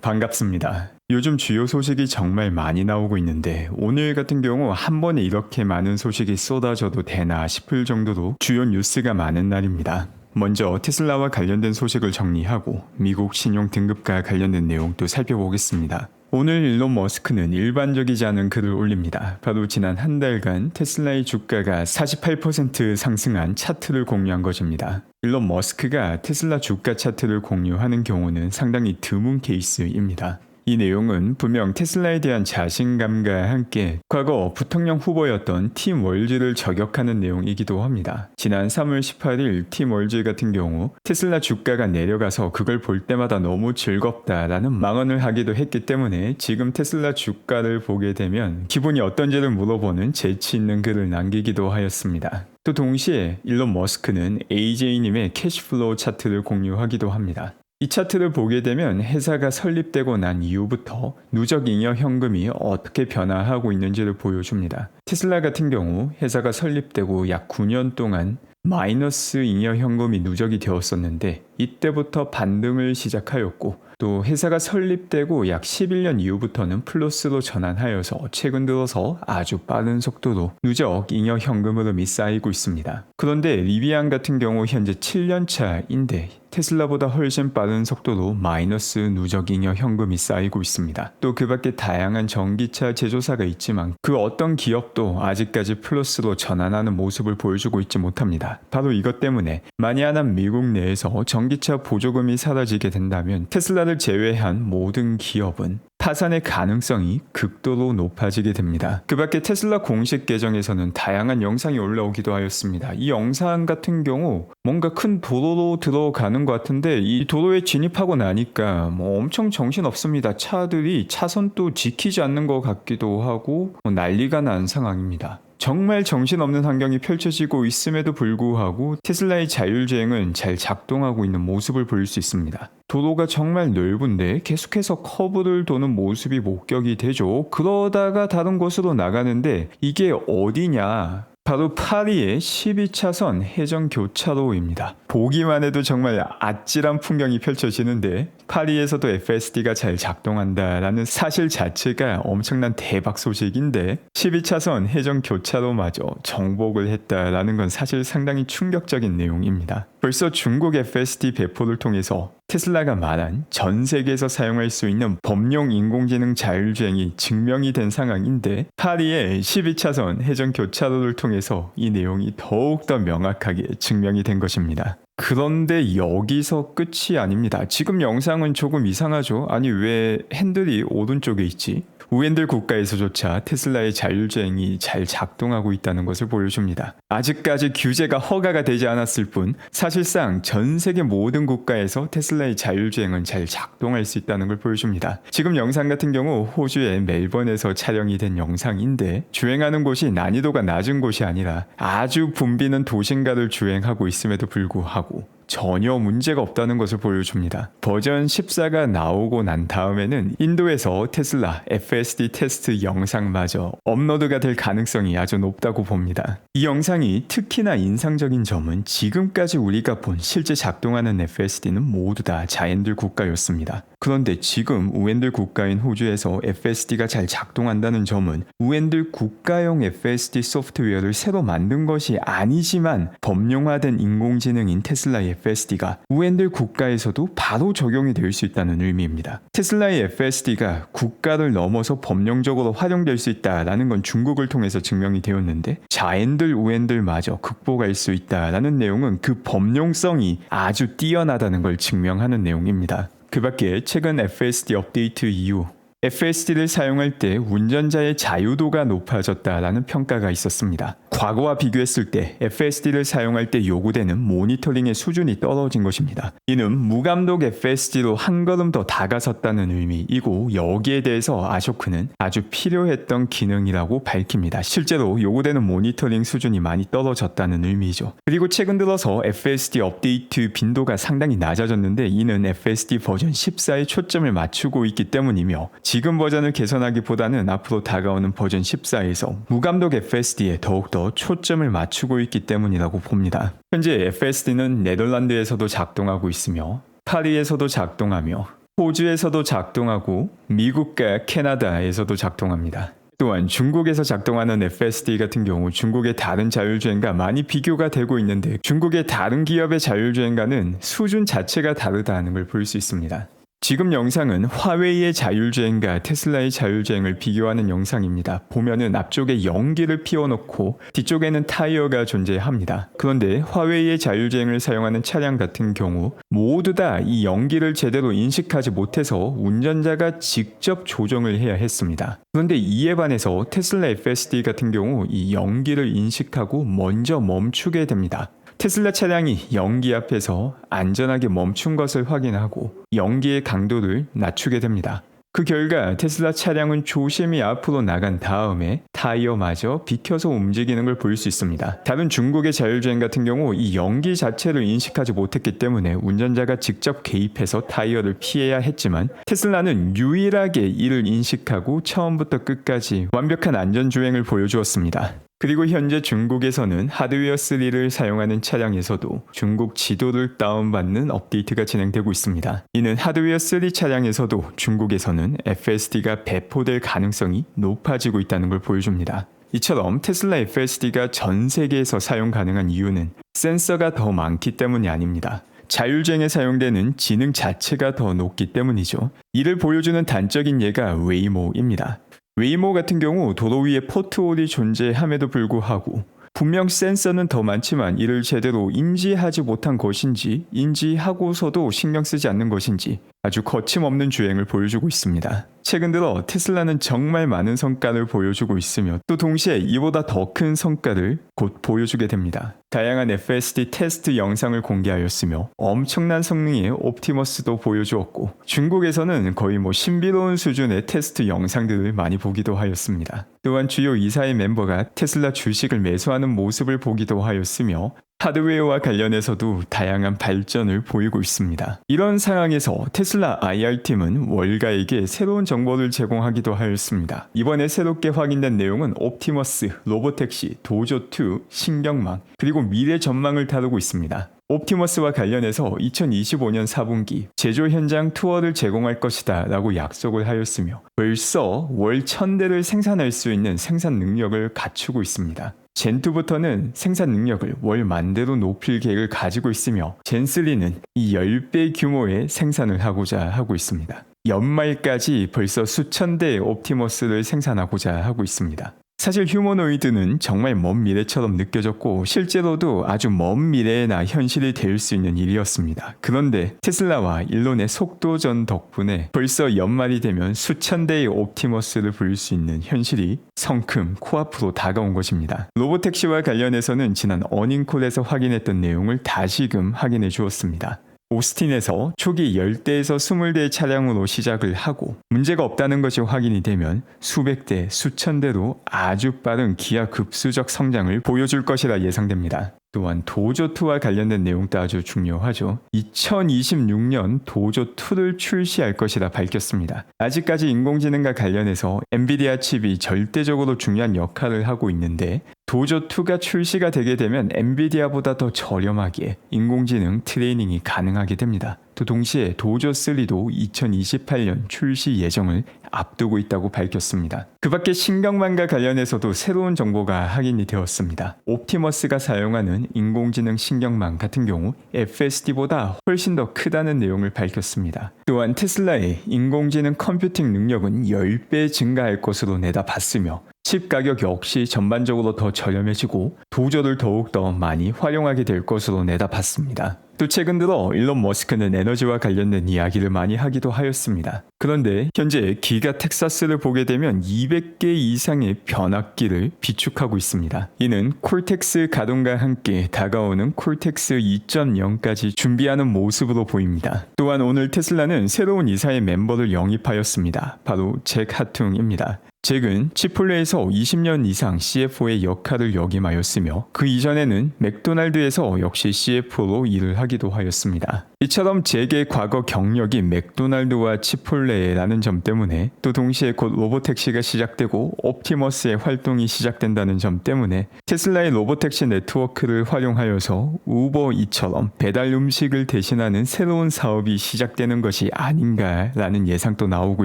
반갑습니다. 요즘 주요 소식이 정말 많이 나오고 있는데 오늘 같은 경우 한 번에 이렇게 많은 소식이 쏟아져도 되나 싶을 정도로 주요 뉴스가 많은 날입니다. 먼저 테슬라와 관련된 소식을 정리하고 미국 신용 등급과 관련된 내용도 살펴보겠습니다. 오늘 일론 머스크는 일반적이지 않은 글을 올립니다. 바로 지난 한 달간 테슬라의 주가가 48% 상승한 차트를 공유한 것입니다. 일론 머스크가 테슬라 주가 차트를 공유하는 경우는 상당히 드문 케이스입니다. 이 내용은 분명 테슬라에 대한 자신감과 함께 과거 부통령 후보였던 팀 월즈를 저격하는 내용이기도 합니다. 지난 3월 18일 팀 월즈 같은 경우 테슬라 주가가 내려가서 그걸 볼 때마다 너무 즐겁다라는 망언을 하기도 했기 때문에 지금 테슬라 주가를 보게 되면 기분이 어떤지를 물어보는 재치 있는 글을 남기기도 하였습니다. 또 동시에 일론 머스크는 AJ님의 캐시플로우 차트를 공유하기도 합니다. 이 차트를 보게 되면 회사가 설립되고 난 이후부터 누적 잉여 현금이 어떻게 변화하고 있는지를 보여줍니다. 테슬라 같은 경우 회사가 설립되고 약 9년 동안 마이너스 잉여 현금이 누적이 되었었는데 이때부터 반등을 시작하였고 또 회사가 설립되고 약 11년 이후부터는 플러스로 전환하여서 최근 들어서 아주 빠른 속도로 누적 잉여 현금 흐름이 쌓이고 있습니다. 그런데 리비안 같은 경우 현재 7년 차인데 테슬라보다 훨씬 빠른 속도로 마이너스 누적 잉여 현금이 쌓이고 있습니다. 또 그 밖에 다양한 전기차 제조사가 있지만 그 어떤 기업도 아직까지 플러스로 전환하는 모습을 보여주고 있지 못합니다. 바로 이것 때문에 만약 미국 내에서 전기차 보조금이 사라지게 된다면 테슬라를 제외한 모든 기업은 파산의 가능성이 극도로 높아지게 됩니다. 그 밖에 테슬라 공식 계정에서는 다양한 영상이 올라오기도 하였습니다. 이 영상 같은 경우 뭔가 큰 도로로 들어가는 것 같은데 이 도로에 진입하고 나니까 엄청 정신없습니다. 차들이 차선도 지키지 않는 것 같기도 하고 난리가 난 상황입니다. 정말 정신없는 환경이 펼쳐지고 있음에도 불구하고 테슬라의 자율주행은 잘 작동하고 있는 모습을 볼 수 있습니다. 도로가 정말 넓은데 계속해서 커브를 도는 모습이 목격이 되죠. 그러다가 다른 곳으로 나가는데 이게 어디냐? 바로 파리의 12차선 해전교차로입니다. 보기만 해도 정말 아찔한 풍경이 펼쳐지는데 파리에서도 FSD가 잘 작동한다라는 사실 자체가 엄청난 대박 소식인데 12차선 해전교차로마저 정복을 했다라는 건 사실 상당히 충격적인 내용입니다. 벌써 중국 FSD 배포를 통해서 테슬라가 말한 전 세계에서 사용할 수 있는 범용 인공지능 자율주행이 증명이 된 상황인데 파리의 12차선 해전교차로를 통해서 이 내용이 더욱더 명확하게 증명이 된 것입니다. 그런데 여기서 끝이 아닙니다. 지금 영상은 조금 이상하죠? 아니 왜 핸들이 오른쪽에 있지? 우엔들 국가에서조차 테슬라의 자율주행이 잘 작동하고 있다는 것을 보여줍니다. 아직까지 규제가 허가가 되지 않았을 뿐 사실상 전 세계 모든 국가에서 테슬라의 자율주행은 잘 작동할 수 있다는 걸 보여줍니다. 지금 영상 같은 경우 호주의 멜번에서 촬영이 된 영상인데 주행하는 곳이 난이도가 낮은 곳이 아니라 아주 붐비는 도심가를 주행하고 있음에도 불구하고 전혀 문제가 없다는 것을 보여줍니다. 버전 14가 나오고 난 다음에는 인도에서 테슬라 FSD 테스트 영상마저 업로드가 될 가능성이 아주 높다고 봅니다. 이 영상이 특히나 인상적인 점은 지금까지 우리가 본 실제 작동하는 FSD는 모두 다 자연들 국가였습니다. 그런데 지금 우엔들 국가인 호주에서 FSD가 잘 작동한다는 점은 우엔들 국가용 FSD 소프트웨어를 새로 만든 것이 아니지만 범용화된 인공지능인 테슬라의 FSD가 우엔들 국가에서도 바로 적용이 될 수 있다는 의미입니다. 테슬라의 FSD가 국가를 넘어서 법령적으로 활용될 수 있다라는 건 중국을 통해서 증명이 되었는데 자엔들 우엔들마저 극복할 수 있다라는 내용은 그 범용성이 아주 뛰어나다는 걸 증명하는 내용입니다. 그 밖에 최근 FSD 업데이트 이후 FSD를 사용할 때 운전자의 자유도가 높아졌다라는 평가가 있었습니다. 과거와 비교했을 때 FSD를 사용할 때 요구되는 모니터링의 수준이 떨어진 것입니다. 이는 무감독 FSD로 한 걸음 더 다가섰다는 의미이고 여기에 대해서 아쇼크는 아주 필요했던 기능이라고 밝힙니다. 실제로 요구되는 모니터링 수준이 많이 떨어졌다는 의미죠. 그리고 최근 들어서 FSD 업데이트 빈도가 상당히 낮아졌는데 이는 FSD 버전 14에 초점을 맞추고 있기 때문이며 지금 버전을 개선하기보다는 앞으로 다가오는 버전 14에서 무감독 FSD에 더욱더 초점을 맞추고 있기 때문이라고 봅니다. 현재 FSD는 네덜란드에서도 작동하고 있으며 파리에서도 작동하며 호주에서도 작동하고 미국과 캐나다에서도 작동합니다. 또한 중국에서 작동하는 FSD 같은 경우 중국의 다른 자율주행과 많이 비교가 되고 있는데 중국의 다른 기업의 자율주행과는 수준 자체가 다르다는 걸 볼 수 있습니다. 지금 영상은 화웨이의 자율주행과 테슬라의 자율주행을 비교하는 영상입니다. 보면은 앞쪽에 연기를 피워놓고 뒤쪽에는 타이어가 존재합니다. 그런데 화웨이의 자율주행을 사용하는 차량 같은 경우 모두 다 이 연기를 제대로 인식하지 못해서 운전자가 직접 조정을 해야 했습니다. 그런데 이에 반해서 테슬라 FSD 같은 경우 이 연기를 인식하고 먼저 멈추게 됩니다. 테슬라 차량이 연기 앞에서 안전하게 멈춘 것을 확인하고 연기의 강도를 낮추게 됩니다. 그 결과 테슬라 차량은 조심히 앞으로 나간 다음에 타이어마저 비켜서 움직이는 걸 볼 수 있습니다. 다른 중국의 자율주행 같은 경우 이 연기 자체를 인식하지 못했기 때문에 운전자가 직접 개입해서 타이어를 피해야 했지만 테슬라는 유일하게 이를 인식하고 처음부터 끝까지 완벽한 안전주행을 보여주었습니다. 그리고 현재 중국에서는 하드웨어 3를 사용하는 차량에서도 중국 지도를 다운받는 업데이트가 진행되고 있습니다. 이는 하드웨어 3 차량에서도 중국에서는 FSD가 배포될 가능성이 높아지고 있다는 걸 보여줍니다. 이처럼 테슬라 FSD가 전 세계에서 사용 가능한 이유는 센서가 더 많기 때문이 아닙니다. 자율주행에 사용되는 지능 자체가 더 높기 때문이죠. 이를 보여주는 단적인 예가 웨이모입니다. 웨이모 같은 경우 도로 위에 포트홀이 존재함에도 불구하고 분명 센서는 더 많지만 이를 제대로 인지하지 못한 것인지 인지하고서도 신경 쓰지 않는 것인지 아주 거침없는 주행을 보여주고 있습니다. 최근 들어 테슬라는 정말 많은 성과를 보여주고 있으며 또 동시에 이보다 더 큰 성과를 곧 보여주게 됩니다. 다양한 FSD 테스트 영상을 공개하였으며 엄청난 성능의 옵티머스도 보여주었고 중국에서는 거의 신비로운 수준의 테스트 영상들을 많이 보기도 하였습니다. 또한 주요 이사의 멤버가 테슬라 주식을 매수하는 모습을 보기도 하였으며 하드웨어와 관련해서도 다양한 발전을 보이고 있습니다. 이런 상황에서 테슬라 IR팀은 월가에게 새로운 정보를 제공하기도 하였습니다. 이번에 새롭게 확인된 내용은 옵티머스, 로보택시, 도조2, 신경망, 그리고 미래 전망을 다루고 있습니다. 옵티머스와 관련해서 2025년 4분기 제조 현장 투어를 제공할 것이다 라고 약속을 하였으며 벌써 월 1000대를 생산할 수 있는 생산 능력을 갖추고 있습니다. 젠2부터는 생산 능력을 월 10,000대로 높일 계획을 가지고 있으며 젠3는 이 10배 규모의 생산을 하고자 하고 있습니다. 연말까지 벌써 수천 대의 옵티머스를 생산하고자 하고 있습니다. 사실 휴머노이드는 정말 먼 미래처럼 느껴졌고 실제로도 아주 먼 미래에나 현실이 될 수 있는 일이었습니다. 그런데 테슬라와 일론의 속도전 덕분에 벌써 연말이 되면 수천 대의 옵티머스를 볼 수 있는 현실이 성큼 코앞으로 다가온 것입니다. 로보택시와 관련해서는 지난 어닝콜에서 확인했던 내용을 다시금 확인해 주었습니다. 오스틴에서 초기 10대에서 20대의 차량으로 시작을 하고 문제가 없다는 것이 확인이 되면 수백 대, 수천 대로 아주 빠른 기하급수적 성장을 보여줄 것이라 예상됩니다. 또한 도조2와 관련된 내용도 아주 중요하죠. 2026년 도조2를 출시할 것이라 밝혔습니다. 아직까지 인공지능과 관련해서 엔비디아 칩이 절대적으로 중요한 역할을 하고 있는데 도조2가 출시가 되게 되면 엔비디아보다 더 저렴하게 인공지능 트레이닝이 가능하게 됩니다. 또 동시에 도조3도 2028년 출시 예정을 앞두고 있다고 밝혔습니다. 그 밖에 신경망과 관련해서도 새로운 정보가 확인이 되었습니다. 옵티머스가 사용하는 인공지능 신경망 같은 경우 FSD보다 훨씬 더 크다는 내용을 밝혔습니다. 또한 테슬라의 인공지능 컴퓨팅 능력은 10배 증가할 것으로 내다봤으며 칩 가격 역시 전반적으로 더 저렴해지고 도저를 더욱더 많이 활용하게 될 것으로 내다봤습니다. 또 최근 들어 일론 머스크는 에너지와 관련된 이야기를 많이 하기도 하였습니다. 그런데 현재 기가 텍사스를 보게 되면 200개 이상의 변압기를 비축하고 있습니다. 이는 콜텍스 가동과 함께 다가오는 콜텍스 2.0까지 준비하는 모습으로 보입니다. 또한 오늘 테슬라는 새로운 이사의 멤버를 영입하였습니다. 바로 잭 하퉁입니다. 잭은 치폴레에서 20년 이상 CFO의 역할을 역임하였으며 그 이전에는 맥도날드에서 역시 CFO로 일을 하기도 하였습니다. 이처럼 제게 과거 경력이 맥도날드와 치폴레라는 점 때문에, 또 동시에 곧 로보택시가 시작되고 옵티머스의 활동이 시작된다는 점 때문에 테슬라의 로보택시 네트워크를 활용하여서 우버 이처럼 배달 음식을 대신하는 새로운 사업이 시작되는 것이 아닌가라는 예상도 나오고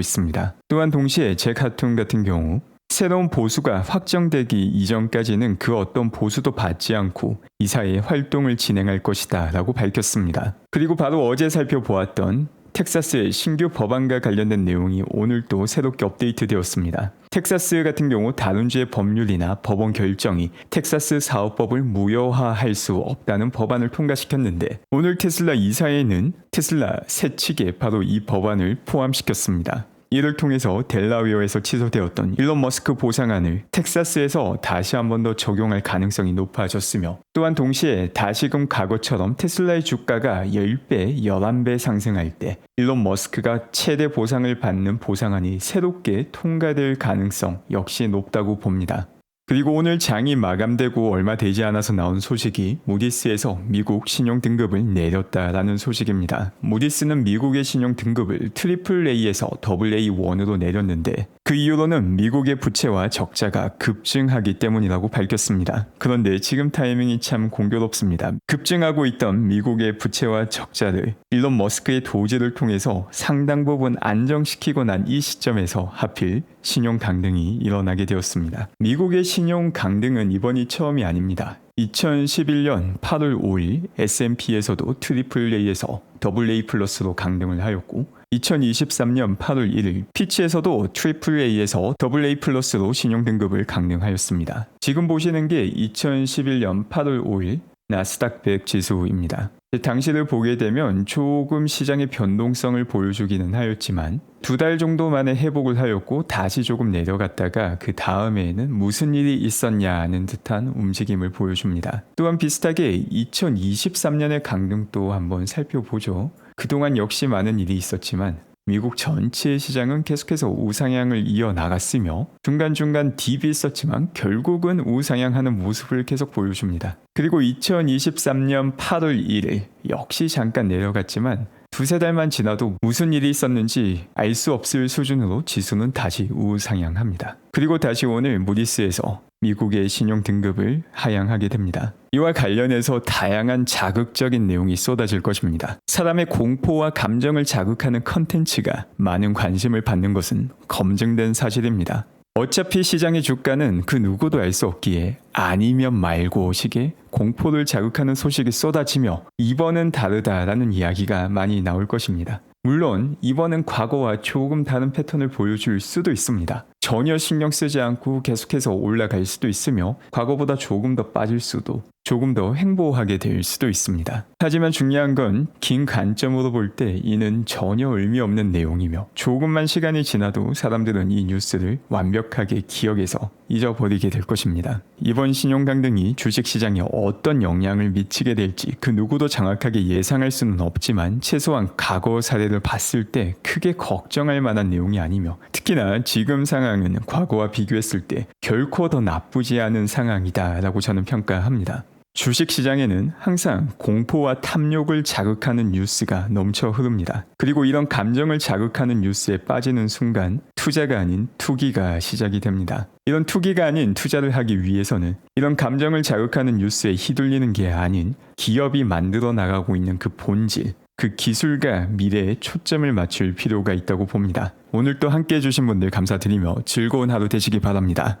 있습니다. 또한 동시에 제카툰 같은 경우 새로운 보수가 확정되기 이전까지는 그 어떤 보수도 받지 않고 이사의 활동을 진행할 것이다 라고 밝혔습니다. 그리고 바로 어제 살펴보았던 텍사스의 신규 법안과 관련된 내용이 오늘 또 새롭게 업데이트되었습니다. 텍사스 같은 경우 다른 주의 법률이나 법원 결정이 텍사스 사업법을 무효화할 수 없다는 법안을 통과시켰는데, 오늘 테슬라 이사회는 테슬라 새 측에 바로 이 법안을 포함시켰습니다. 이를 통해서 델라웨어에서 취소되었던 일론 머스크 보상안을 텍사스에서 다시 한 번 더 적용할 가능성이 높아졌으며, 또한 동시에 다시금 과거처럼 테슬라의 주가가 10배, 11배 상승할 때 일론 머스크가 최대 보상을 받는 보상안이 새롭게 통과될 가능성 역시 높다고 봅니다. 그리고 오늘 장이 마감되고 얼마 되지 않아서 나온 소식이 무디스에서 미국 신용 등급을 내렸다라는 소식입니다. 무디스는 미국의 신용 등급을 AAA에서 AA1으로 내렸는데, 그 이유로는 미국의 부채와 적자가 급증하기 때문이라고 밝혔습니다. 그런데 지금 타이밍이 참 공교롭습니다. 급증하고 있던 미국의 부채와 적자를 일론 머스크의 도지를 통해서 상당 부분 안정시키고 난 이 시점에서 하필 신용 강등이 일어나게 되었습니다. 미국의 신용 강등은 이번이 처음이 아닙니다. 2011년 8월 5일 S&P에서도 AAA에서 AA 플러스로 강등을 하였고, 2023년 8월 1일 피치에서도 AAA에서 AA 플러스로 신용 등급을 강등하였습니다. 지금 보시는 게 2011년 8월 5일 나스닥 100 지수입니다. 당시를 보게 되면 조금 시장의 변동성을 보여주기는 하였지만 2달 정도 만에 회복을 하였고 다시 조금 내려갔다가 그 다음에는 무슨 일이 있었냐는 듯한 움직임을 보여줍니다. 또한 비슷하게 2023년의 강등도 한번 살펴보죠. 그동안 역시 많은 일이 있었지만 미국 전체 시장은 계속해서 우상향을 이어나갔으며 중간중간 딥이 있었지만 결국은 우상향하는 모습을 계속 보여줍니다. 그리고 2023년 8월 1일 역시 잠깐 내려갔지만 두세 달만 지나도 무슨 일이 있었는지 알 수 없을 수준으로 지수는 다시 우상향합니다. 그리고 다시 오늘 무디스에서 미국의 신용 등급을 하향하게 됩니다. 이와 관련해서 다양한 자극적인 내용이 쏟아질 것입니다. 사람의 공포와 감정을 자극하는 컨텐츠가 많은 관심을 받는 것은 검증된 사실입니다. 어차피 시장의 주가는 그 누구도 알 수 없기에 아니면 말고 식의 공포를 자극하는 소식이 쏟아지며 이번은 다르다라는 이야기가 많이 나올 것입니다. 물론 이번은 과거와 조금 다른 패턴을 보여줄 수도 있습니다. 전혀 신경 쓰지 않고 계속해서 올라갈 수도 있으며 과거보다 조금 더 빠질 수도, 조금 더 횡보하게 될 수도 있습니다. 하지만 중요한 건 긴 관점으로 볼 때 이는 전혀 의미 없는 내용이며 조금만 시간이 지나도 사람들은 이 뉴스를 완벽하게 기억해서 잊어버리게 될 것입니다. 이번 신용 강등이 주식시장에 어떤 영향을 미치게 될지 그 누구도 정확하게 예상할 수는 없지만 최소한 과거 사례를 봤을 때 크게 걱정할 만한 내용이 아니며, 특히나 지금 상황은 과거와 비교했을 때 결코 더 나쁘지 않은 상황이다라고 저는 평가합니다. 주식시장에는 항상 공포와 탐욕을 자극하는 뉴스가 넘쳐 흐릅니다. 그리고 이런 감정을 자극하는 뉴스에 빠지는 순간 투자가 아닌 투기가 시작이 됩니다. 이런 투기가 아닌 투자를 하기 위해서는 이런 감정을 자극하는 뉴스에 휘둘리는 게 아닌 기업이 만들어 나가고 있는 그 본질, 그 기술과 미래에 초점을 맞출 필요가 있다고 봅니다. 오늘 또 함께 해주신 분들 감사드리며 즐거운 하루 되시기 바랍니다.